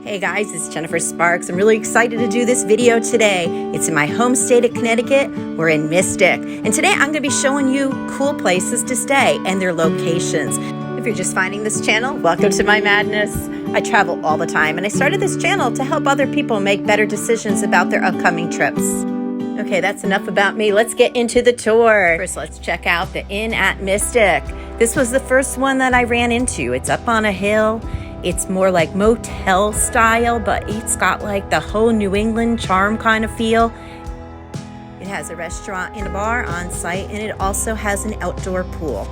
Hey guys, it's Jennifer Sparks. I'm really excited to do this video today. It's in my home state of Connecticut. We're in Mystic. And today I'm going to be showing you cool places to stay and their locations. If you're just finding this channel, welcome to my madness. I travel all the time and I started this channel to help other people make better decisions about their upcoming trips. Okay, that's enough about me. Let's get into the tour. First, let's check out the Inn at Mystic. This was the first one that I ran into. It's up on a hill. It's more like motel style, but it's got like the whole New England charm kind of feel. It has a restaurant and a bar on site, and it also has an outdoor pool.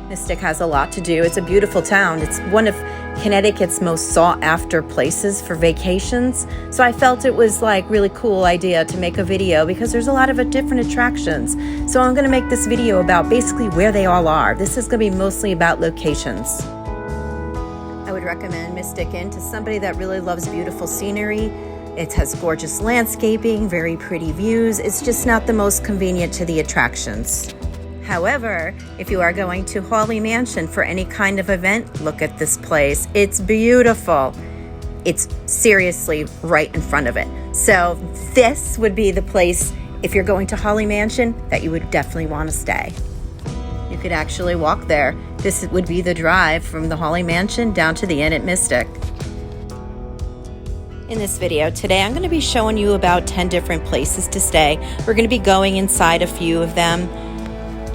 Mystic has a lot to do. It's a beautiful town. It's one of Connecticut's most sought after places for vacations. So I felt it was like really cool idea to make a video because there's a lot of different attractions. So I'm going to make this video about basically where they all are. This is going to be mostly about locations. I would recommend Mystic Inn to somebody that really loves beautiful scenery. It has gorgeous landscaping, very pretty views. It's just not the most convenient to the attractions. However, if you are going to Hawley Mansion for any kind of event, look at this place. It's beautiful. It's seriously right in front of it. So this would be the place, if you're going to Hawley Mansion, that you would definitely want to stay. You could actually walk there. This would be the drive from the Hawley Mansion down to the Inn at Mystic. In this video today, I'm going to be showing you about 10 different places to stay. We're going to be going inside a few of them.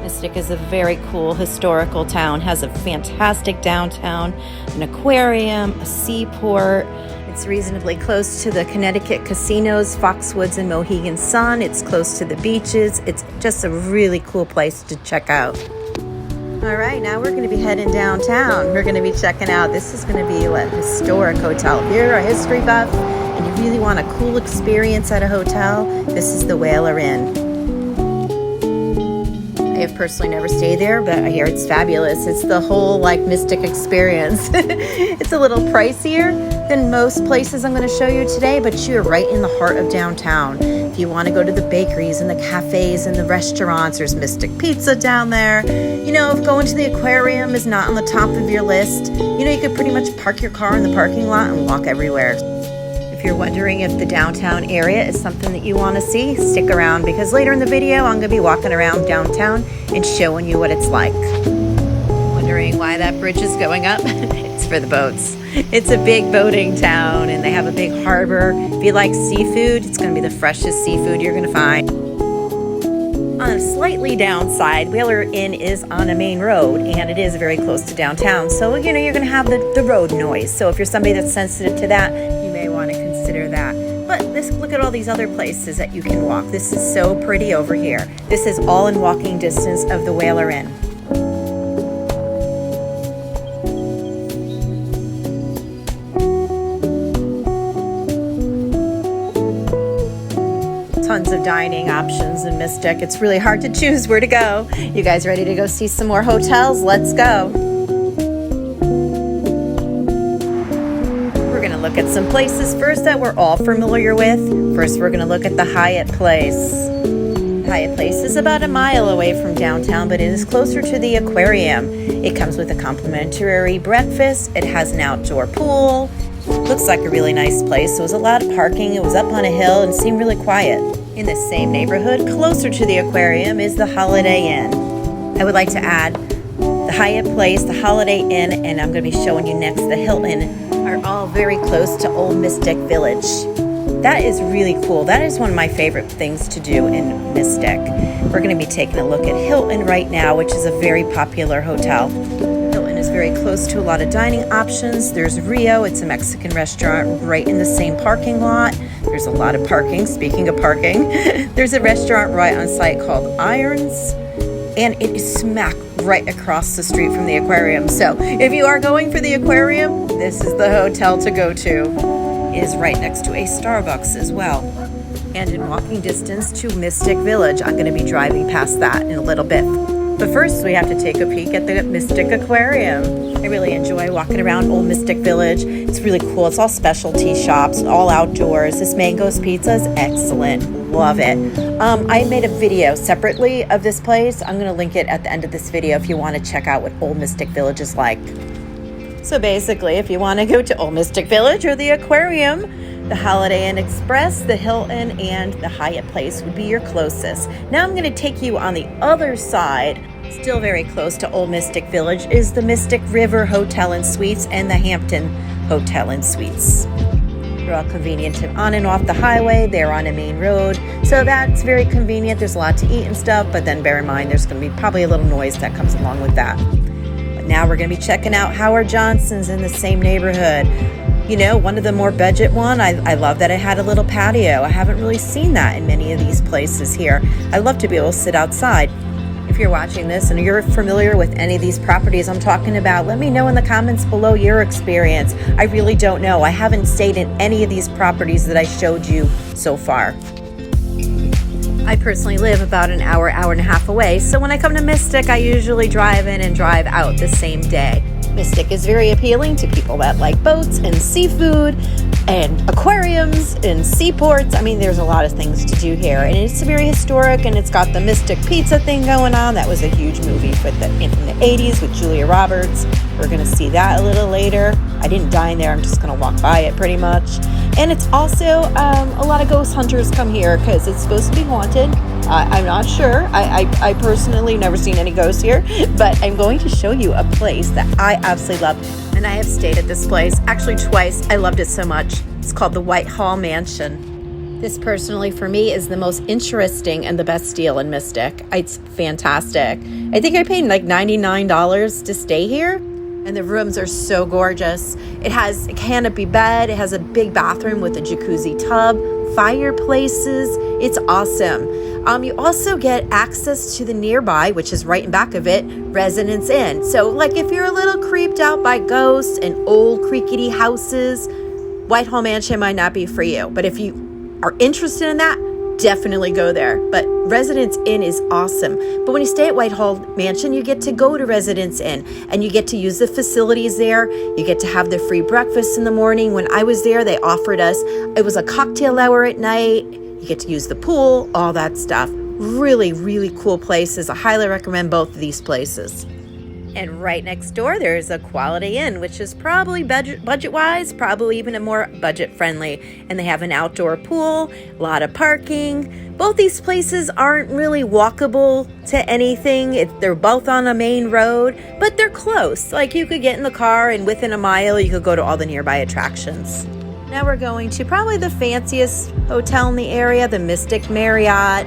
Mystic is a very cool historical town, has a fantastic downtown, an aquarium, a seaport. It's reasonably close to the Connecticut casinos, Foxwoods and Mohegan Sun. It's close to the beaches. It's just a really cool place to check out. All right, now we're going to be heading downtown. We're going to be checking out, this is going to be a historic hotel. If you're a history buff and you really want a cool experience at a hotel, this is the Whaler Inn. I have personally never stayed there, but I hear it's fabulous. It's the whole like Mystic experience. It's a little pricier than most places I'm going to show you today, but you're right in the heart of downtown. If you want to go to the bakeries and the cafes and the restaurants, there's Mystic Pizza down there. You know, if going to the aquarium is not on the top of your list, you know, you could pretty much park your car in the parking lot and walk everywhere. If you're wondering if the downtown area is something that you want to see, stick around because later in the video I'm going to be walking around downtown and showing you what it's like. Wondering why that bridge is going up? It's for the boats. It's a big boating town and they have a big harbor. If you like seafood, it's going to be the freshest seafood you're going to find. On a slightly downside, Whaler Inn is on a main road and it is very close to downtown. So, you know, you're going to have the road noise. So if you're somebody that's sensitive to that, you may want to consider that. But look at all these other places that you can walk. This is so pretty over here. This is all in walking distance of the Whaler Inn. Tons of dining options in Mystic. It's really hard to choose where to go. You guys ready to go see some more hotels? Let's go. We're going to look at some places first that we're all familiar with. First, we're going to look at the Hyatt Place. The Hyatt Place is about a mile away from downtown, but it is closer to the aquarium. It comes with a complimentary breakfast. It has an outdoor pool. Looks like a really nice place. There was a lot of parking. It was up on a hill and seemed really quiet. In the same neighborhood, closer to the aquarium, is the Holiday Inn. I would like to add the Hyatt Place, the Holiday Inn, and I'm going to be showing you next the Hilton, are all very close to Old Mystic Village. That is really cool. That is one of my favorite things to do in Mystic. We're going to be taking a look at Hilton right now, which is a very popular hotel. Hilton is very close to a lot of dining options. There's Rio, it's a Mexican restaurant right in the same parking lot. There's a lot of parking. Speaking of parking, there's a restaurant right on site called Irons, and it is smack right across the street from the aquarium. So if you are going for the aquarium, this is the hotel to go to. It is right next to a Starbucks as well. And in walking distance to Mystic Village. I'm going to be driving past that in a little bit. But first, we have to take a peek at the Mystic Aquarium. I really enjoy walking around Old Mystic Village. It's really cool. It's all specialty shops, all outdoors. This Mango's Pizza is excellent. Love it. I made a video separately of this place. I'm going to link it at the end of this video if you want to check out what Old Mystic Village is like. So basically, if you want to go to Old Mystic Village or the Aquarium, the Holiday Inn Express, the Hilton, and the Hyatt Place would be your closest. Now I'm going to take you on the other side. Still very close to Old Mystic Village is the Mystic River Hotel and Suites and the Hampton Hotel and Suites. They're all convenient to on and off the highway. They're on a main road, so that's very convenient. There's a lot to eat and stuff, but then bear in mind there's going to be probably a little noise that comes along with that. But now we're going to be checking out Howard Johnson's in the same neighborhood. You know, one of the more budget one. I love that it had a little patio. I haven't really seen that in many of these places here. I love to be able to sit outside. If you're watching this and you're familiar with any of these properties I'm talking about, let me know in the comments below your experience. I really don't know. I haven't stayed in any of these properties that I showed you so far. I personally live about an hour and a half away, so when I come to Mystic, I usually drive in and drive out the same day. Mystic is very appealing to people that like boats and seafood and aquariums and seaports. I mean, there's a lot of things to do here, and it's very historic, and it's got the Mystic Pizza thing going on. That was a huge movie from the 80s with Julia Roberts. We're going to see that a little later. I didn't dine there. I'm just going to walk by it pretty much. And it's also a lot of ghost hunters come here because it's supposed to be haunted. I'm not sure. I personally never seen any ghosts here, but I'm going to show you a place that I absolutely love. And I have stayed at this place actually twice. I loved it so much. It's called the Whitehall Mansion. This personally for me is the most interesting and the best deal in Mystic. It's fantastic. I think I paid like $99 to stay here. And the rooms are so gorgeous. It has a canopy bed. It has a big bathroom with a jacuzzi tub, fireplaces. It's awesome. You also get access to the nearby, which is right in back of it, Residence Inn. So like if you're a little creeped out by ghosts and old creaky houses, Whitehall Mansion might not be for you. But if you are interested in that, definitely go there. But Residence Inn is awesome. But when you stay at Whitehall Mansion, you get to go to Residence Inn and you get to use the facilities there. You get to have the free breakfast in the morning. When I was there, they offered us, it was a cocktail hour at night. You get to use the pool, all that stuff. Really, really cool places. I highly recommend both of these places. And right next door, there's a Quality Inn, which is probably budget-wise, probably even a more budget-friendly. And they have an outdoor pool, a lot of parking. Both these places aren't really walkable to anything. They're both on a main road, but they're close. Like you could get in the car and within a mile, you could go to all the nearby attractions. Now we're going to probably the fanciest hotel in the area, the Mystic Marriott.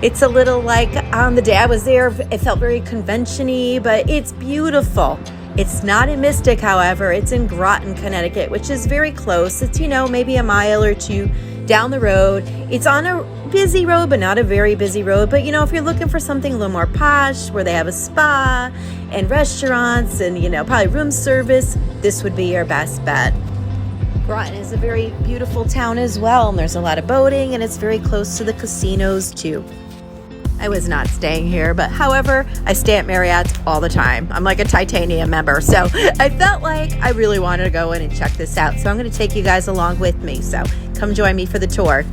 It's a little like on the day I was there, it felt very convention-y, but it's beautiful. It's not in Mystic, however. It's in Groton, Connecticut, which is very close. It's, you know, maybe a mile or two down the road. It's on a busy road, but not a very busy road. But, you know, if you're looking for something a little more posh, where they have a spa and restaurants and, you know, probably room service, this would be your best bet. Groton is a very beautiful town as well, and there's a lot of boating, and it's very close to the casinos, too. I was not staying here, but however, I stay at Marriott all the time. I'm like a titanium member, so I felt like I really wanted to go in and check this out. So I'm going to take you guys along with me. So come join me for the tour.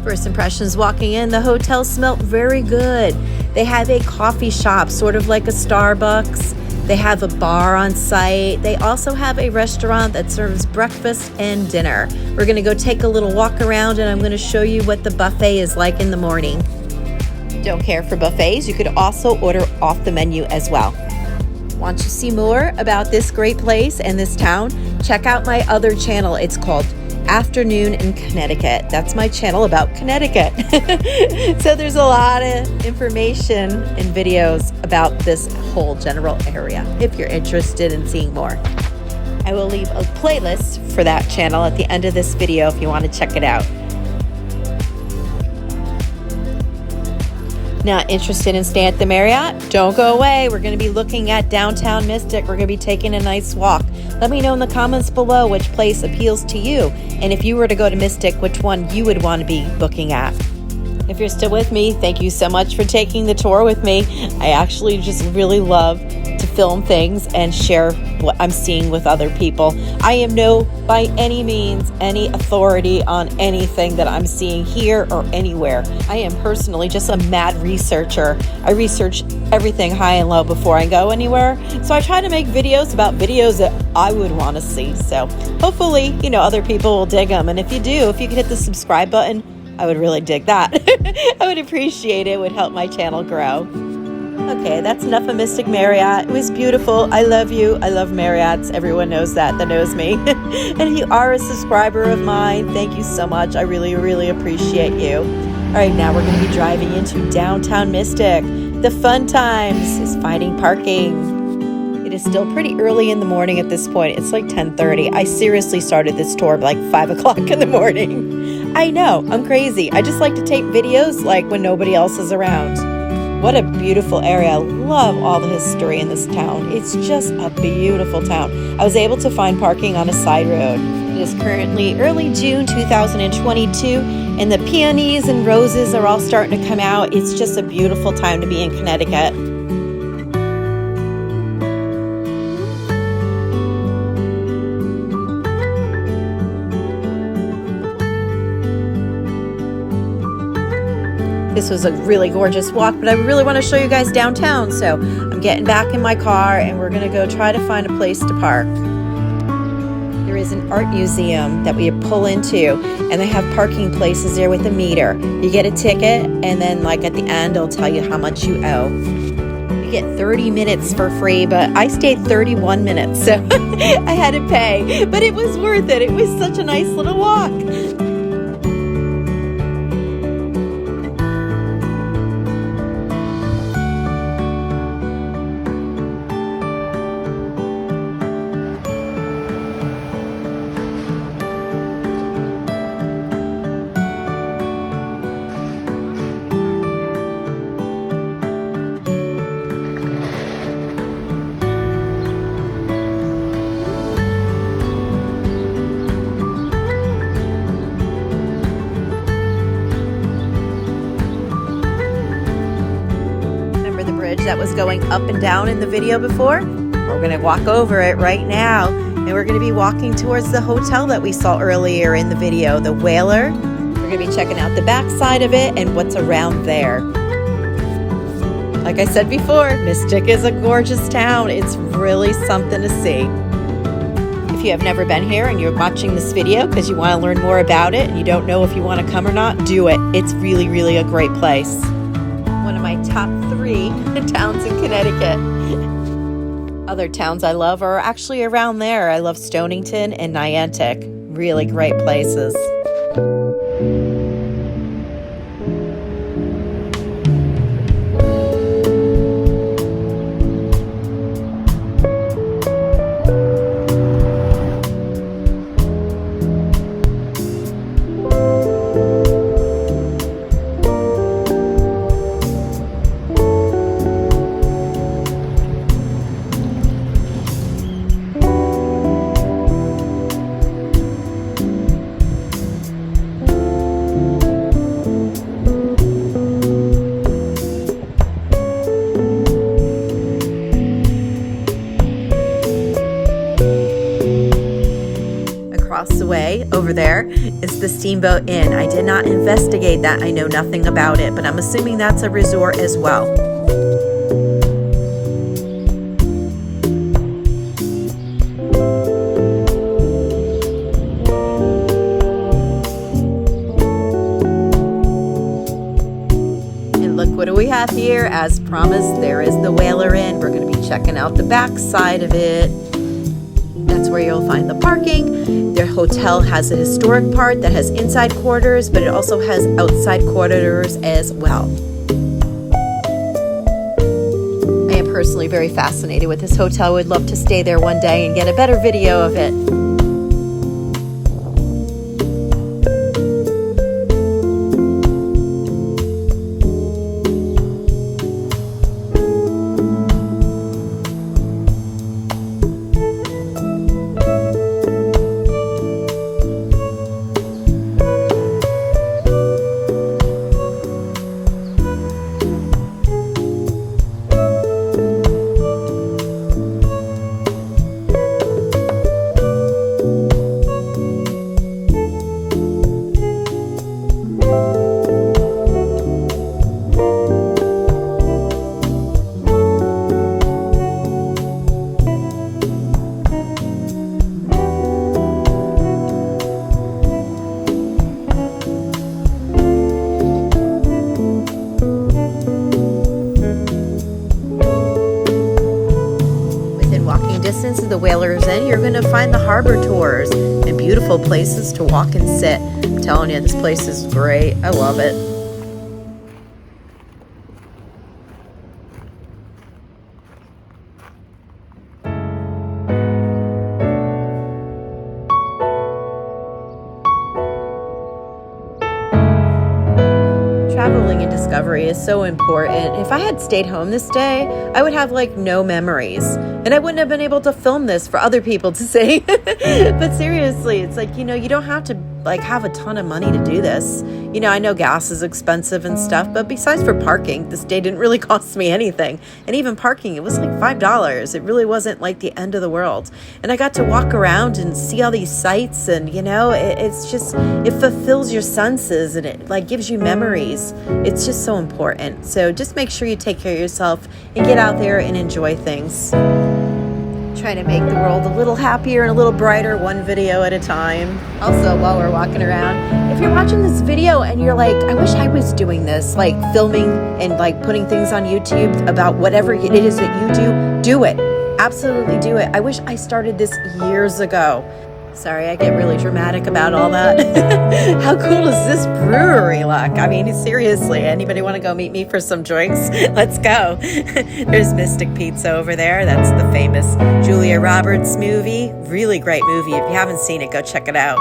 First impressions walking in, the hotel smelled very good. They have a coffee shop, sort of like a Starbucks. They have a bar on site. They also have a restaurant that serves breakfast and dinner. We're gonna go take a little walk around and I'm gonna show you what the buffet is like in the morning. Don't care for buffets, you could also order off the menu as well. Want to see more about this great place and this town? Check out my other channel. It's called Afternoon in Connecticut. That's my channel about Connecticut. So there's a lot of information and videos about this whole general area if you're interested in seeing more. I will leave a playlist for that channel at the end of this video if you want to check it out. Not interested in staying at the Marriott? Don't go away. We're going to be looking at downtown Mystic. We're going to be taking a nice walk. Let me know in the comments below which place appeals to you. And if you were to go to Mystic, which one you would want to be looking at. If you're still with me, thank you so much for taking the tour with me. I actually just really love to film things and share what I'm seeing with other people. I am by any means, any authority on anything that I'm seeing here or anywhere. I am personally just a mad researcher. I research everything high and low before I go anywhere. So I try to make videos about videos that I would want to see. So hopefully, other people will dig them. And if you do, if you could hit the subscribe button, I would really dig that. I would appreciate it. It would help my channel grow. Okay, that's enough of Mystic Marriott. It was beautiful. I love you. I love Marriotts. Everyone knows that knows me. And if you are a subscriber of mine, thank you so much. I really, really appreciate you. All right, now we're going to be driving into downtown Mystic. The fun times is finding parking. It is still pretty early in the morning at this point. It's like 10:30. I seriously started this tour like 5 o'clock in the morning. I know, I'm crazy. I just like to take videos like when nobody else is around. What a beautiful area. I love all the history in this town. It's just a beautiful town. I was able to find parking on a side road. It is currently early June 2022, and the peonies and roses are all starting to come out. It's just a beautiful time to be in Connecticut. This was a really gorgeous walk, but I really want to show you guys downtown. So I'm getting back in my car and we're going to go try to find a place to park. There is an art museum that we pull into, and they have parking places there with a meter. You get a ticket, and then like at the end, it'll tell you how much you owe. You get 30 minutes for free, but I stayed 31 minutes, so I had to pay, but it was worth it. It was such a nice little walk. That was going up and down in the video before. We're going to walk over it right now, and we're going to be walking towards the hotel that we saw earlier in the video, the Whaler. We're going to be checking out the back side of it and what's around there. Like I said before, Mystic is a gorgeous town. It's really something to see. If you have never been here and you're watching this video because you want to learn more about it and you don't know if you want to come or not, do it. It's really, really a great place. One of my top 3 towns in Connecticut. Other towns I love are actually around there. I love Stonington and Niantic. Really great places. Across the way over there is the Steamboat Inn. I did not investigate that. I know nothing about it, but I'm assuming that's a resort as well. And look, what do we have here? As promised, there is the Whaler Inn. We're going to be checking out the back side of it. That's where you'll find the parking. Their hotel has a historic part that has inside quarters, but it also has outside quarters as well. I am personally very fascinated with this hotel. Would love to stay there one day and get a better video of it. Whalers Inn, you're going to find the harbor tours and beautiful places to walk and sit. I'm telling you, this place is great. I love it. Traveling and discovery is so important. If I had stayed home this day, I would have no memories, and I wouldn't have been able to film this for other people to see. But seriously, it's you don't have to have a ton of money to do this. I know gas is expensive and stuff, but besides for parking, this day didn't really cost me anything. And even parking, it was $5. It really wasn't the end of the world. And I got to walk around and see all these sights, and it's just, it fulfills your senses, and it gives you memories. It's just so important. So just make sure you take care of yourself and get out there and enjoy things. Trying to make the world a little happier and a little brighter, one video at a time. Also, while we're walking around, if you're watching this video and you're I wish I was doing this, filming and putting things on YouTube about whatever it is that you do it. Absolutely do it. I wish I started this years ago. Sorry, I get really dramatic about all that. How cool does this brewery look? I mean, seriously, anybody want to go meet me for some drinks? Let's go. There's Mystic Pizza over there. That's the famous Julia Roberts movie. Really great movie. If you haven't seen it, go check it out.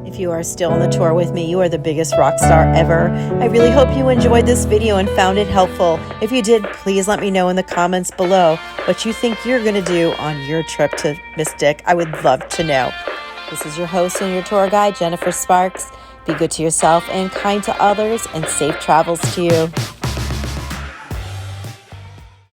If you are still on the tour with me, you are the biggest rock star ever. I really hope you enjoyed this video and found it helpful. If you did, please let me know in the comments below what you think you're going to do on your trip to Mystic. I would love to know. This is your host and your tour guide, Jennifer Sparks. Be good to yourself and kind to others, and safe travels to you.